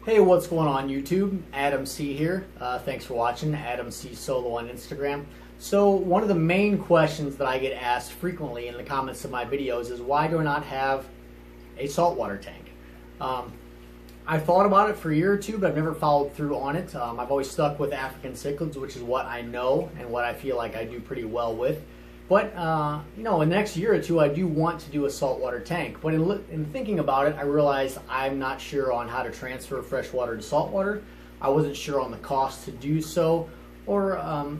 Hey, what's going on YouTube? Adam C here. Thanks for watching. Adam C Solo on Instagram. So one of the main questions that I get asked frequently in the comments of my videos is why do I not have a saltwater tank? I thought about it for a year or two, but I've never followed through on it. I've always stuck with African cichlids, which is what I know and what I feel like I do pretty well with. But, in the next year or two, I do want to do a saltwater tank. But in thinking about it, I realized I'm not sure on how to transfer freshwater to saltwater. I wasn't sure on the cost to do so, or,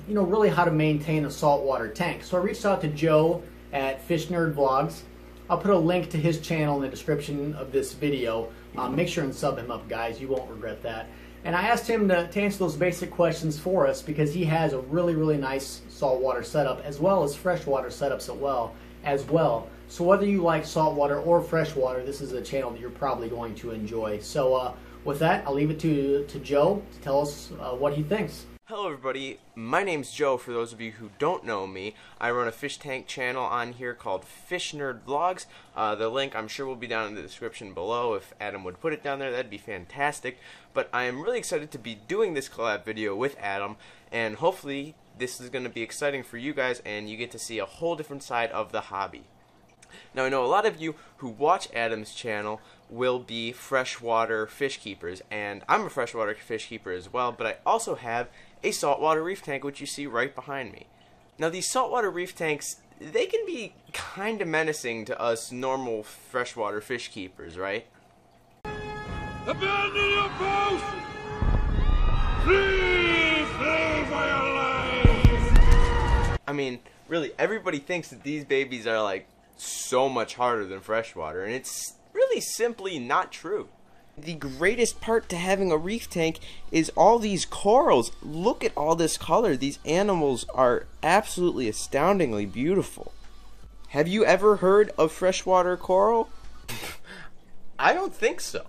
really how to maintain a saltwater tank. So I reached out to Joe at Fish Nerd Vlogs. I'll put a link to his channel in the description of this video. Make sure and sub him up, guys. You won't regret that. And I asked him to answer those basic questions for us because he has a really, really nice saltwater setup as well as freshwater setups as well. So whether you like saltwater or freshwater, this is a channel that you're probably going to enjoy. So with that, I'll leave it to Joe to tell us what he thinks. Hello everybody, my name's Joe. For those of you who don't know me, I run a fish tank channel on here called Fish Nerd Vlogs. The link I'm sure will be down in the description below. If Adam would put it down there, that'd be fantastic. But I am really excited to be doing this collab video with Adam, and hopefully this is going to be exciting for you guys and you get to see a whole different side of the hobby. Now I know a lot of you who watch Adam's channel will be freshwater fish keepers, and I'm a freshwater fish keeper as well, but I also have a saltwater reef tank, which you see right behind me. Now these saltwater reef tanks, they can be kind of menacing to us normal freshwater fish keepers, right? Abandon your post! Flee for your life! I mean, really, everybody thinks that these babies are like so much harder than freshwater, and it's really simply not true. The greatest part to having a reef tank is all these corals. Look at all this color. These animals are absolutely astoundingly beautiful. Have you ever heard of freshwater coral? I don't think so.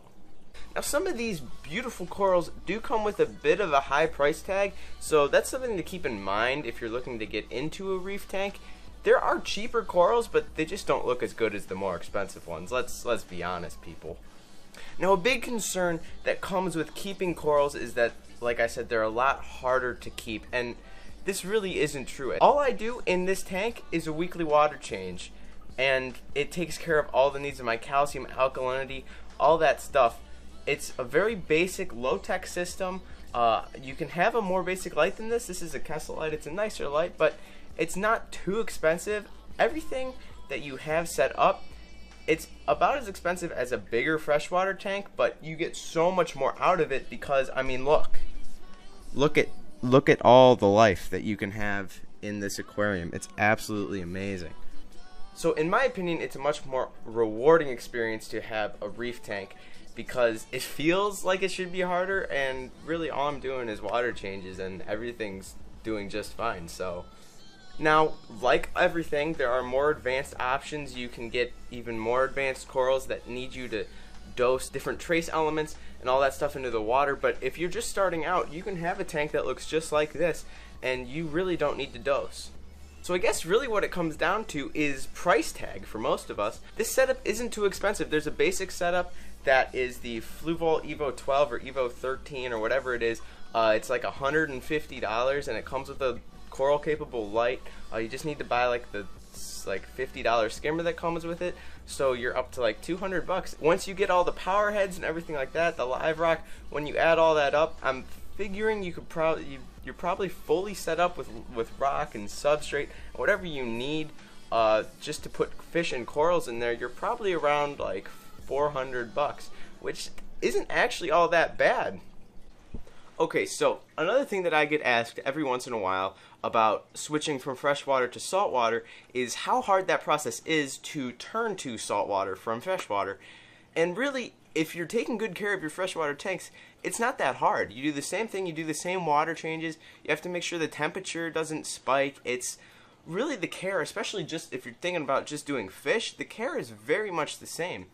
Now some of these beautiful corals do come with a bit of a high price tag, so that's something to keep in mind if you're looking to get into a reef tank. There are cheaper corals, but they just don't look as good as the more expensive ones. Let's be honest, people. Now a big concern that comes with keeping corals is that, like I said, they're a lot harder to keep, and this really isn't true. All I do in this tank is a weekly water change, and it takes care of all the needs of my calcium, alkalinity, all that stuff. It's a very basic low-tech system. You can have a more basic light than this. This is a Kessel light. It's a nicer light, but it's not too expensive. Everything that you have set up, it's about as expensive as a bigger freshwater tank, but you get so much more out of it because, I mean, look at all the life that you can have in this aquarium. It's absolutely amazing. So in my opinion, it's a much more rewarding experience to have a reef tank because it feels like it should be harder, and really all I'm doing is water changes and everything's doing just fine. So now, like everything, there are more advanced options. You can get even more advanced corals that need you to dose different trace elements and all that stuff into the water. But if you're just starting out, you can have a tank that looks just like this, and you really don't need to dose. So I guess really what it comes down to is price tag for most of us. This setup isn't too expensive. There's a basic setup that is the Fluval Evo 12 or Evo 13 or whatever it is. It's like $150, and it comes with a coral capable light. You just need to buy like the $50 skimmer that comes with it, so you're up to like $200. Once you get all the power heads and everything like that, the live rock, when you add all that up, I'm figuring you could you're probably fully set up with rock and substrate, whatever you need just to put fish and corals in there. You're probably around like $400, which isn't actually all that bad. Okay, so another thing that I get asked every once in a while about switching from freshwater to saltwater is how hard that process is to turn to saltwater from freshwater. And really, if you're taking good care of your freshwater tanks, it's not that hard. You do the same thing, you do the same water changes, you have to make sure the temperature doesn't spike. It's really the care, especially just if you're thinking about just doing fish, the care is very much the same.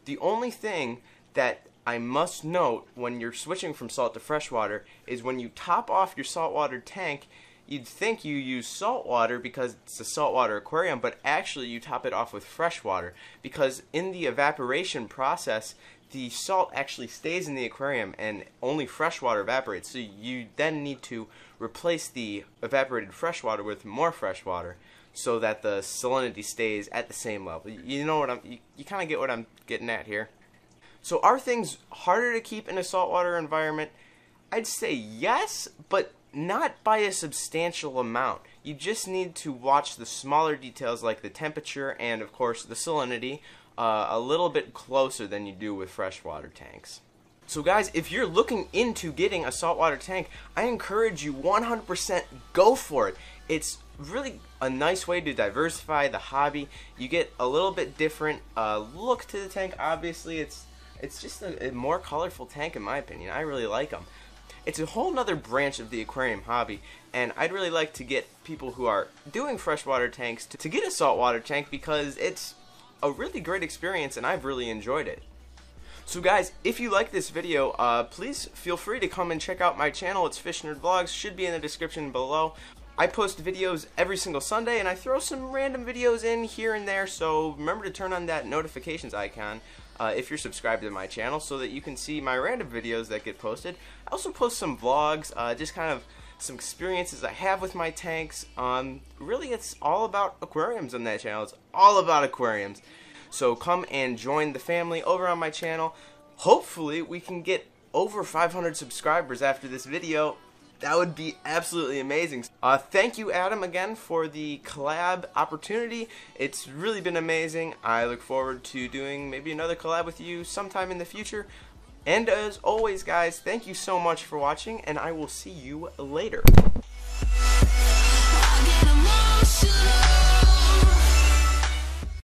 The only thing that I must note when you're switching from salt to freshwater is when you top off your saltwater tank, you'd think you use salt water because it's a saltwater aquarium, but actually you top it off with fresh water because in the evaporation process, the salt actually stays in the aquarium and only fresh water evaporates. So you then need to replace the evaporated fresh water with more fresh water so that the salinity stays at the same level. You know what you kind of get what I'm getting at here. So are things harder to keep in a saltwater environment? I'd say yes, but not by a substantial amount. You just need to watch the smaller details like the temperature and of course the salinity a little bit closer than you do with freshwater tanks. So guys, if you're looking into getting a saltwater tank, I encourage you 100% go for it. It's really a nice way to diversify the hobby. You get a little bit different look to the tank. Obviously, it's just a more colorful tank in my opinion. I really like them. It's a whole nother branch of the aquarium hobby, and I'd really like to get people who are doing freshwater tanks to get a saltwater tank because it's a really great experience and I've really enjoyed it. So guys, if you like this video, please feel free to come and check out my channel. It's Fish Nerd Vlogs, should be in the description below. I post videos every single Sunday and I throw some random videos in here and there, so remember to turn on that notifications icon if you're subscribed to my channel so that you can see my random videos that get posted. I also post some vlogs, just kind of some experiences I have with my tanks. Really, it's all about aquariums on that channel. It's all about aquariums. So come and join the family over on my channel. Hopefully we can get over 500 subscribers after this video. That would be absolutely amazing. Thank you, Adam, again for the collab opportunity. It's really been amazing. I look forward to doing maybe another collab with you sometime in the future. And as always, guys, thank you so much for watching, and I will see you later.